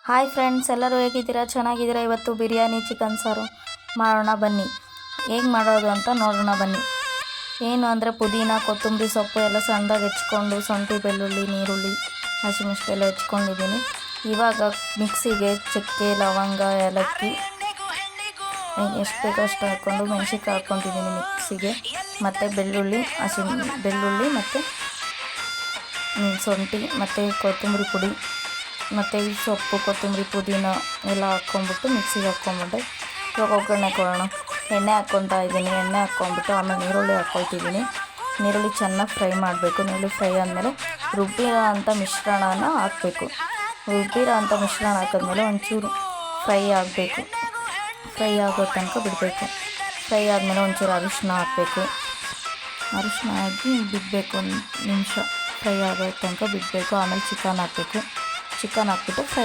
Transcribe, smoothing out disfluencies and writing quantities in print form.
Hi friends, ಎಲ್ಲರೂ ಹೇಗಿದ್ದೀರಾ? ಚೆನ್ನಾಗಿದ್ದೀರಾ? ಇವತ್ತು ಬಿರಿಯಾನಿ ಚಿಕನ್ ಸಾರು ಮಾಡೋಣ ಬನ್ನಿ. ಹೇಗೆ ಮಾಡೋದು ಅಂತ ನೋಡೋಣ ಬನ್ನಿ. ಏನು ಅಂದರೆ ಪುದೀನ, ಕೊತ್ತಂಬರಿ ಸೊಪ್ಪು ಎಲ್ಲ ಸಣ್ಣದಾಗಿ ಹೆಚ್ಕೊಂಡು, ಶುಂಠಿ, ಬೆಳ್ಳುಳ್ಳಿ, ನೀರುಳ್ಳಿ, ಹಸಿಮೆಣಸಿನಕಾಯಿ ಎಲ್ಲ ಹೆಚ್ಕೊಂಡಿದ್ದೀನಿ. ಇವಾಗ ಮಿಕ್ಸಿಗೆ ಚಕ್ಕೆ, ಲವಂಗ, ಏಲಕ್ಕಿ ಎಷ್ಟು ಬೇಕೋ ಅಷ್ಟು ಹಾಕ್ಕೊಂಡು ಮೆಣಸಿನ್ಕಾಯಿ ಹಾಕ್ಕೊತಿದ್ದೀನಿ ಮಿಕ್ಸಿಗೆ. ಮತ್ತು ಬೆಳ್ಳುಳ್ಳಿ ಮತ್ತು ಶುಂಠಿ ಮತ್ತು ಕೊತ್ತಂಬರಿ ಪುಡಿ ಮತ್ತು ಈ ಸೊಪ್ಪು, ಕೊತ್ತಂಬರಿ, ಪುದೀನ ಎಲ್ಲ ಹಾಕ್ಕೊಂಬಿಟ್ಟು ಮಿಕ್ಸಿಗೆ ಹಾಕ್ಕೊಂಬಿಟ್ಟೆ. ಇವಾಗ ಒಗ್ಗರಣೆ ಕೊಡೋಣ. ಎಣ್ಣೆ ಹಾಕ್ಕೊತಾ ಇದ್ದೀನಿ. ಎಣ್ಣೆ ಹಾಕ್ಕೊಂಬಿಟ್ಟು ಆಮೇಲೆ ಈರುಳ್ಳಿ ಹಾಕ್ಕೊಳ್ತಿದ್ದೀನಿ. ಈರುಳ್ಳಿ ಚೆನ್ನಾಗಿ ಫ್ರೈ ಮಾಡಬೇಕು. ಈರುಳ್ಳಿ ಫ್ರೈ ಆದಮೇಲೆ ರುಬ್ಬಿರೋ ಅಂಥ ಮಿಶ್ರಣನ ಹಾಕಬೇಕು. ರುಬ್ಬಿರೋ ಅಂಥ ಮಿಶ್ರಣ ಹಾಕಿದ್ಮೇಲೆ ಒಂಚೂರು ಫ್ರೈ ಆಗಬೇಕು. ಫ್ರೈ ಆಗೋ ತನಕ ಬಿಡಬೇಕು. ಫ್ರೈ ಆದಮೇಲೆ ಒಂಚೂರು ಅರಿಶಿನ ಹಾಕಬೇಕು. ಅರಿಶಿನ ಹಾಕಿ ಬಿಡಬೇಕು. ಒಂದು ನಿಮಿಷ ಫ್ರೈ ಆಗೋ ತನಕ ಬಿಡಬೇಕು. ಆಮೇಲೆ ಚಿಕನ್ ಹಾಕಬೇಕು. ಚಿಕನ್ ಹಾಕ್ಬಿಟ್ಟು ಫ್ರೈ